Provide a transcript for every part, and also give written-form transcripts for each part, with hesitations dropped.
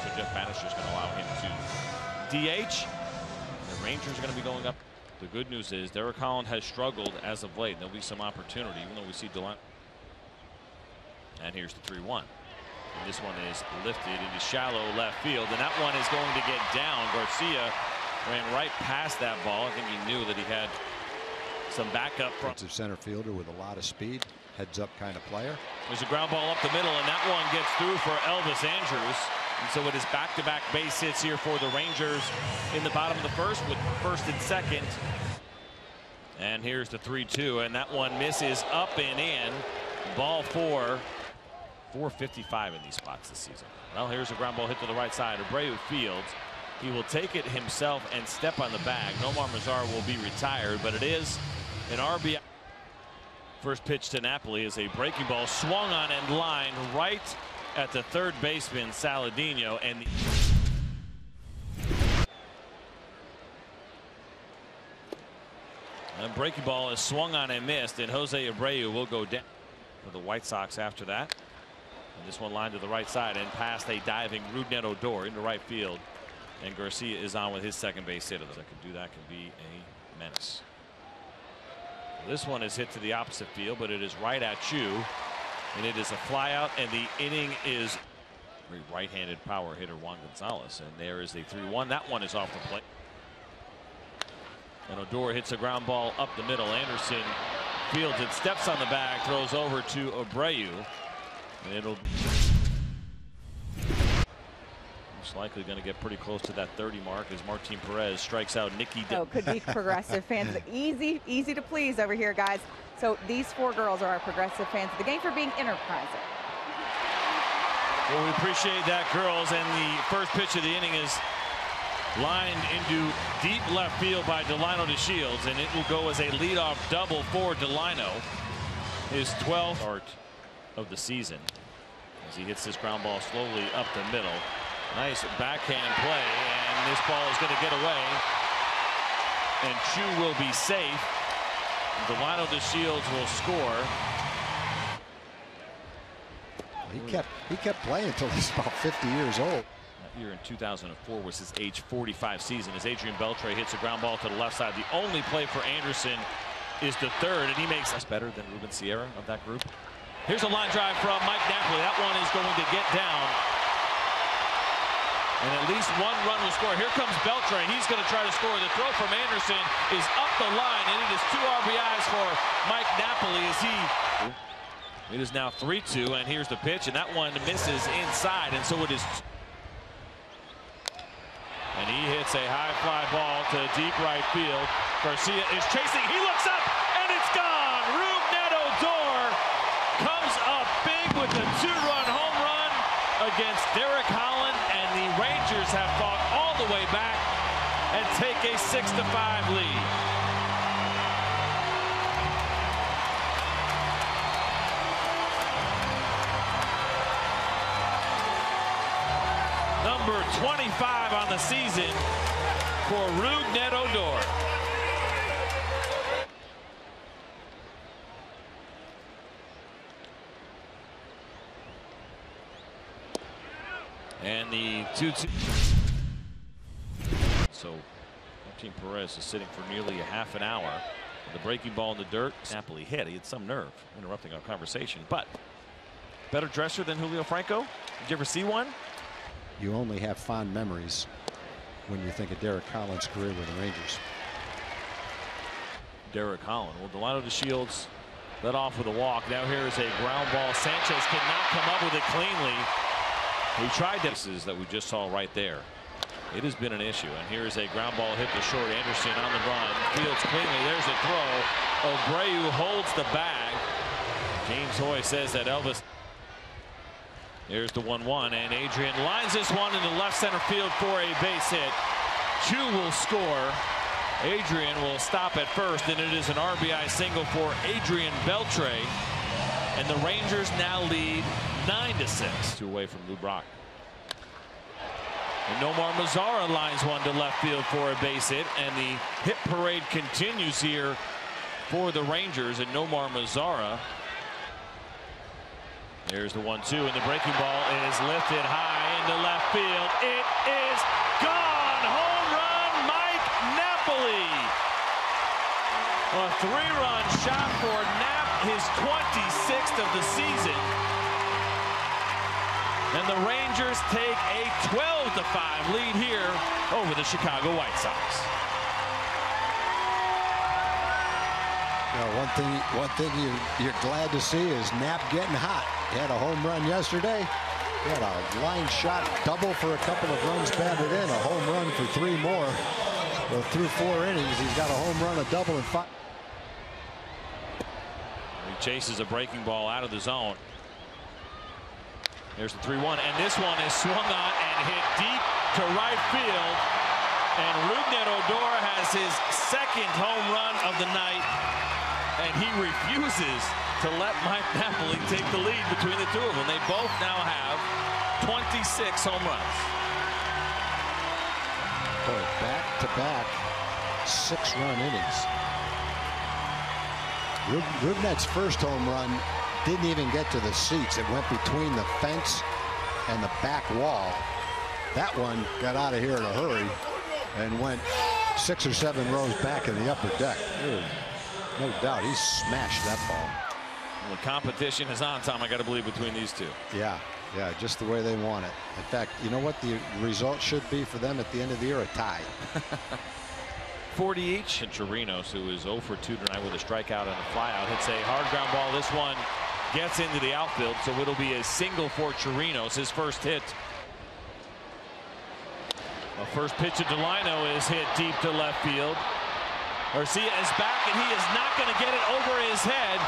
So Jeff Bannister's going to allow him to DH. The Rangers are going to be going up. The good news is Derek Holland has struggled as of late. There'll be some opportunity, even though we see Delano. And here's the 3-1. And this one is lifted into shallow left field, and that one is going to get down. Garcia ran right past that ball. I think he knew that he had some backup from center fielder with a lot of speed, heads up kind of player. There's a ground ball up the middle, and that one gets through for Elvis Andrews. And so it is back-to-back base hits here for the Rangers in the bottom of the first with first and second. And here's the 3-2, and that one misses up and in. Ball 4. 455 in these spots this season. Well, here's a ground ball hit to the right side. Abreu fields. He will take it himself and step on the bag. Nomar Mazara will be retired, but it is an RBI. First pitch to Napoli is a breaking ball swung on and lined right at the third baseman Saladino, and breaking ball is swung on and missed, and Jose Abreu will go down for the White Sox after that. And this one lined to the right side and past a diving Rougned Odor into right field, and Garcia is on with his second base hit. That can do that, can be a menace. This one is hit to the opposite field, but it is right at you, and it is a fly out, and the inning is very right-handed power hitter Juan Gonzalez, and there is a 3-1. That one is off the plate, and Odor hits a ground ball up the middle. Anderson fields it, steps on the bag, throws over to Abreu, and it'll most likely going to get pretty close to that 30 mark as Martin Perez strikes out Nikki. Oh, could be Progressive fans. Easy to please over here, guys. So these 4 girls are our Progressive fans of the game for being enterprising. Well, we appreciate that, girls. And the first pitch of the inning is lined into deep left field by Delano DeShields, and it will go as a leadoff double for Delano. His 12th start of the season as he hits this ground ball slowly up the middle. Nice backhand play, and this ball is going to get away, and Chu will be safe. Delano DeShields will score. He kept playing until he's about 50 years old. That year in 2004 was his age 45 season as Adrian Beltre hits a ground ball to the left side. The only play for Anderson is the third, and he makes us better than Ruben Sierra of that group. Here's a line drive from Mike Napoli. That one is going to get down, and at least 1 run will score. Here comes Beltre. He's going to try to score. The throw from Anderson is up the line, and it is 2 RBIs for Mike Napoli as it is now 3-2, and here's the pitch, and that one misses inside, and so it is. And he hits a high fly ball to deep right field. Garcia is chasing. He looks up, and it's gone. Rougned Odor comes up big with a 2-run home run against Derek Holland, and the Rangers have fought all the way back and take a 6-5 lead. Number 25 on the season for Rougned Odor. And the 2-2. So Martin Perez is sitting for nearly a half an hour. The breaking ball in the dirt. Napoli hit. He had some nerve interrupting our conversation, but better dresser than Julio Franco. Did you ever see one? You only have fond memories when you think of Derek Holland's career with the Rangers. Derek Holland. Well, Delano DeShields led off with a walk. Now here is a ground ball. Sanchez cannot come up with it cleanly. He tried this that we just saw right there. It has been an issue, and here is a ground ball hit to short. Anderson on the run, fields cleanly. There's a throw. Abreu holds the bag. James Hoy says that Elvis. There's the 1-1, and Adrian lines this one into left center field for a base hit. Chu will score. Adrian will stop at first, and it is an RBI single for Adrian Beltre, and the Rangers now lead 9-6. 2 away from Lou Brock. And Nomar Mazara lines one to left field for a base hit, and the hit parade continues here for the Rangers. And Nomar Mazara. There's the 1-2, and the breaking ball is lifted high into left field. It is gone. Home run, Mike Napoli. A 3-run shot for Nap, his 26th of the season. And the Rangers take a 12-5 lead here over the Chicago White Sox. One thing you're glad to see is Knapp getting hot. He had a home run yesterday. He had a line shot double for a couple of runs batted in, a home run for 3 more. Well, through 4 innings, he's got a home run, a double, and 5. He chases a breaking ball out of the zone. There's the 3-1, and this one is swung on and hit deep to right field. And Rougned Odor has his 2nd home run of the night, and he refuses to let Mike Napoli take the lead between the two of them. They both now have 26 home runs. Boy, back-to-back 6-run innings. Rougned's first home run didn't even get to the seats. It went between the fence and the back wall. That one got out of here in a hurry and went 6 or 7 rows back in the upper deck. No doubt he smashed that ball. Well, the competition is on, Tom, I got to believe, between these two. Yeah, just the way they want it. In fact, you know what the result should be for them at the end of the year? A tie. 40 each. And Chirinos, who is 0 for 2 tonight with a strikeout and a flyout, hits a hard ground ball. This one gets into the outfield, so it'll be a single for Chirinos, his first hit. The first pitch of Delino is hit deep to left field. Garcia is back, and he is not going to get it over his head.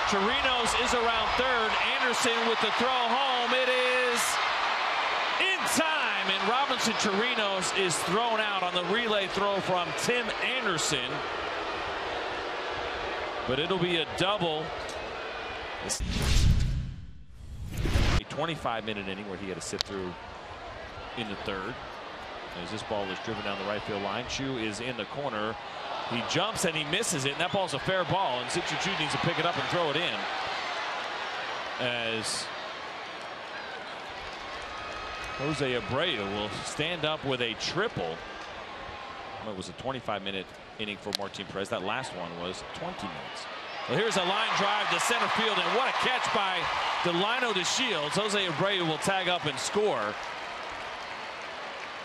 Chirinos is around third. Anderson with the throw home. It is in time, and Robinson Chirinos is thrown out on the relay throw from Tim Anderson. But it'll be a double. A 25-minute inning where he had to sit through in the third. As this ball is driven down the right field line, Chu is in the corner. He jumps and he misses it, and that ball's a fair ball, and Sitchu Chu needs to pick it up and throw it in. As Jose Abreu will stand up with a triple. It was a 25-minute inning for Martin Perez. That last one was 20 minutes. Well, here's a line drive to center field, and what a catch by Delino DeShields. Jose Abreu will tag up and score.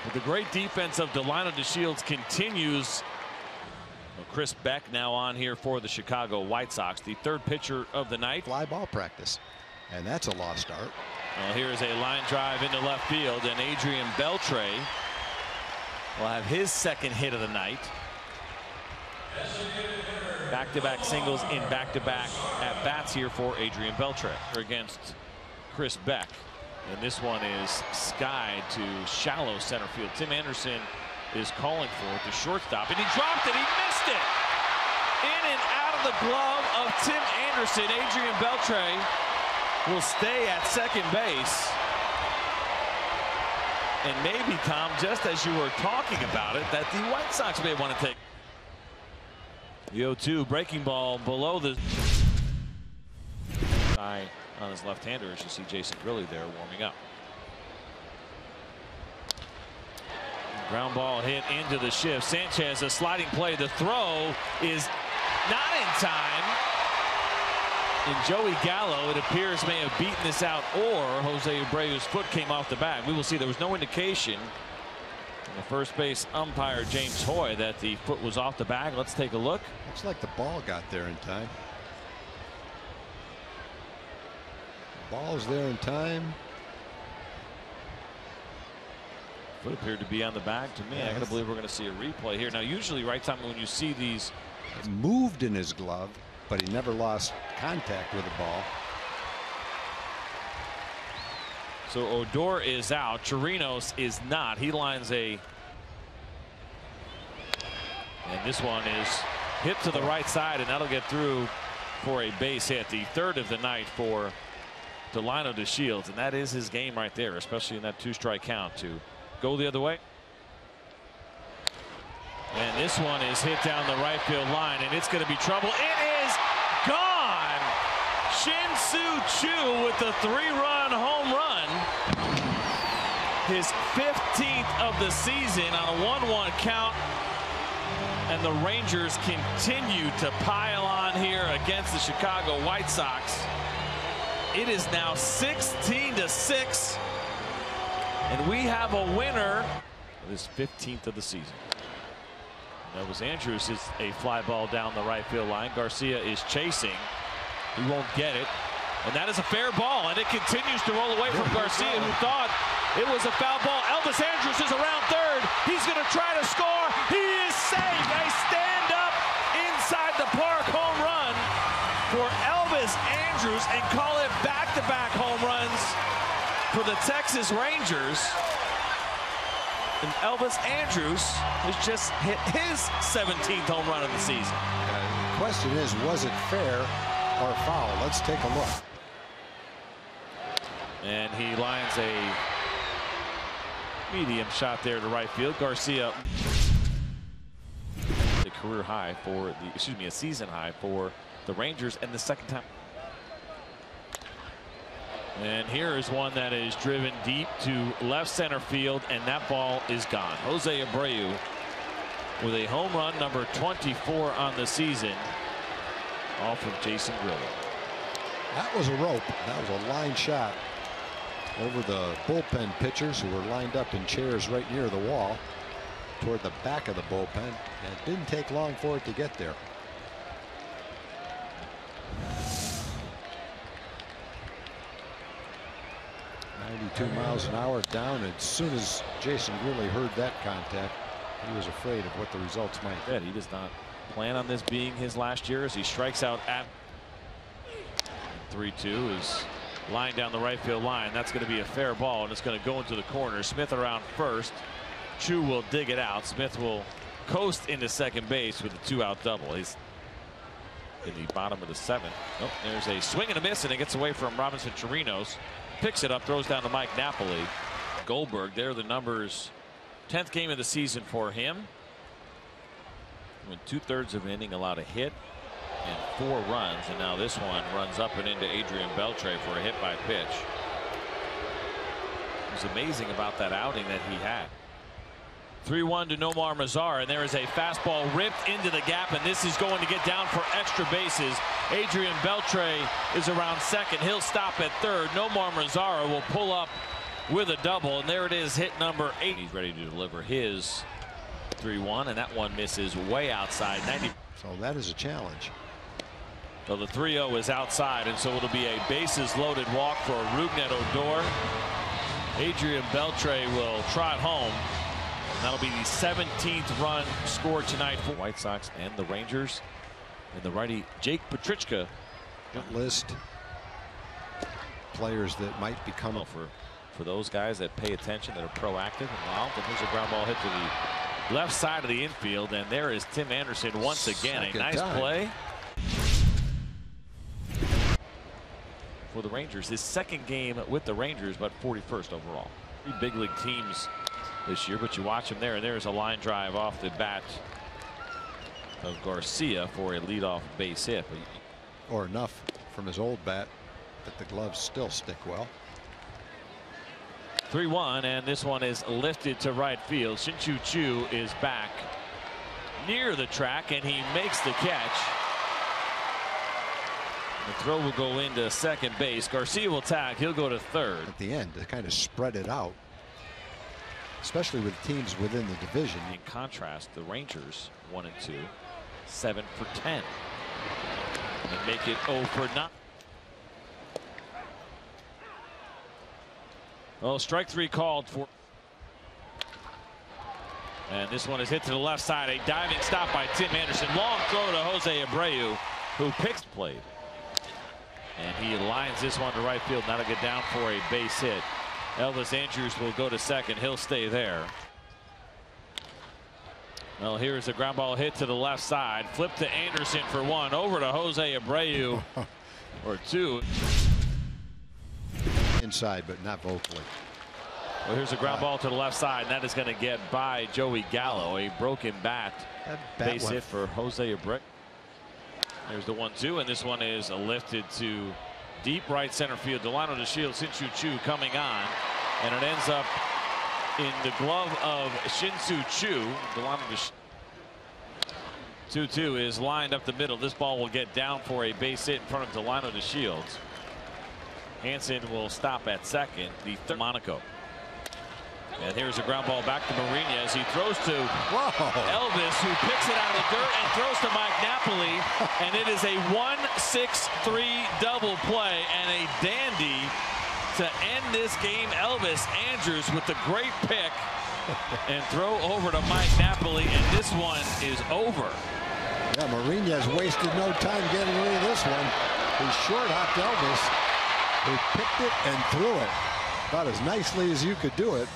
But the great defense of Delino DeShields continues. Well, Chris Beck now on here for the Chicago White Sox, the 3rd pitcher of the night. Fly ball practice, and that's a lost start. Well, here's a line drive into left field, and Adrian Beltre will have his 2nd hit of the night. Back-to-back singles in back-to-back at-bats here for Adrian Beltre against Chris Beck. And this one is skied to shallow center field. Tim Anderson is calling for it, the shortstop, and he dropped it. He missed it. In and out of the glove of Tim Anderson. Adrian Beltre will stay at 2nd base. And maybe, Tom, just as you were talking about it, that the White Sox may want to take the 0-2 breaking ball below the eye on his left-hander, as you see Jason Grilli there warming up. Ground ball hit into the shift. Sanchez, a sliding play. The throw is not in time. And Joey Gallo, it appears, may have beaten this out, or Jose Abreu's foot came off the bag. We will see. There was no indication from the first base umpire, James Hoy, that the foot was off the bag. Let's take a look. Looks like the ball got there in time. Ball's there in time. Foot appeared to be on the bag to me. I gotta believe we're going to see a replay here. Now, usually, right, Tom, when you see these, it moved in his glove, but he never lost contact with the ball. So Odor is out. Chirinos is not. He lines a, and this one is hit to the right side, and that'll get through for a base hit. The 3rd of the night for Delino DeShields, and that is his game right there, especially in that 2-strike count, to go the other way. And this one is hit down the right field line, and it's going to be trouble. It is gone. Shin-Soo Choo with the 3-run home run. his 15th of the season on a 1-1 count. And the Rangers continue to pile on here against the Chicago White Sox. It is now 16-6. And we have a winner. His 15th of the season. That was Andrews. Is a fly ball down the right field line. Garcia is chasing. He won't get it. And that is a fair ball. And it continues to roll away from Garcia, who thought it was a foul ball. Elvis Andrews is around third. He's going to try to score. He is safe. A stand-up inside the park home run for Elvis Andrews, and call it back-to-back home runs for the Texas Rangers. And Elvis Andrews has just hit his 17th home run of the season. The question is, was it fair or foul? Let's take a look. And he lines a medium shot there to right field. Garcia, the career high for the, a season high for the Rangers, and the second time. And here is one that is driven deep to left center field, and that ball is gone. Jose Abreu with a home run, number 24 on the season, off of Jason Grillo. That was a rope. That was a line shot over the bullpen pitchers, who were lined up in chairs right near the wall toward the back of the bullpen, and it didn't take long for it to get there. Miles an hour down. As soon as Jason Grillo heard that contact, he was afraid of what the results might be. He does not plan on this being his last year, as he strikes out at 3-2 is lined down the right field line. That's going to be a fair ball, and it's going to go into the corner. Smith around first. Chu will dig it out. Smith will coast into second base with a 2-out double. He's in the bottom of the 7th. Oh, there's a swing and a miss, and it gets away from Robinson Chirinos. Picks it up, throws down to Mike Napoli. Goldberg, there are the numbers. 10th game of the season for him. Went 2/3 of an inning, allowed a hit and 4 runs, and now this one runs up and into Adrian Beltre for a hit by pitch. It was amazing about that outing that he had. 3-1 to Nomar Mazara, and there is a fastball ripped into the gap, and this is going to get down for extra bases. Adrian Beltre is around second. He'll stop at third. Nomar Mazara will pull up with a double, and there it is, hit number 8. He's ready to deliver his 3-1, and that one misses way outside. 90. So that is a challenge. So the 3-0 is outside, and so it'll be a bases loaded walk for Rougned Odor. Adrian Beltre will trot home. That'll be the 17th run scored tonight for White Sox and the Rangers. And the righty Jake Petrichka. List players that might become for those guys that pay attention, that are proactive, involved. And here's a ground ball hit to the left side of the infield, and there is Tim Anderson once again. A nice play for the Rangers. His second game with the Rangers, but 41st overall. 3 big league teams this year, but you watch him there, and there's a line drive off the bat of Garcia for a leadoff base hit. Or enough from his old bat that the gloves still stick well. 3-1, and this one is lifted to right field. Shin-Chu Chu is back near the track, and he makes the catch. The throw will go into second base. Garcia will tag. He'll go to third. At the end, to kind of spread it out, especially with teams within the division. In contrast, the Rangers 1-2, 7 for 10. And make it 0 for 9. Well, strike 3 called for. And this one is hit to the left side. A diving stop by Tim Anderson. Long throw to Jose Abreu, who picks played. And he lines this one to right field. That'll get down for a base hit. Elvis Andrews will go to second. He'll stay there. Well, here's a ground ball hit to the left side. Flip to Anderson for 1. Over to Jose Abreu or 2. Inside, but not vocally. Well, here's a ground ball to the left side, and that is going to get by Joey Gallo. A broken bat base hit for Jose Abreu. There's the 1-2, and this one is lifted to deep right center field. Delano DeShields, Shin-Chu Chu coming on, and it ends up in the glove of Shin-Soo Choo. 2-2 is lined up the middle. This ball will get down for a base hit in front of Delano DeShields. Hansen will stop at second. The third Monaco. And here's a ground ball back to Marinas. He throws to Elvis, who picks it out of the dirt and throws to Mike Napoli. And it is a 1-6-3 double play and a dandy to end this game. Elvis Andrews with the great pick and throw over to Mike Napoli, and this one is over. Yeah, Marinas wasted no time getting rid of this one. He short-hopped Elvis, who picked it and threw it about as nicely as you could do it.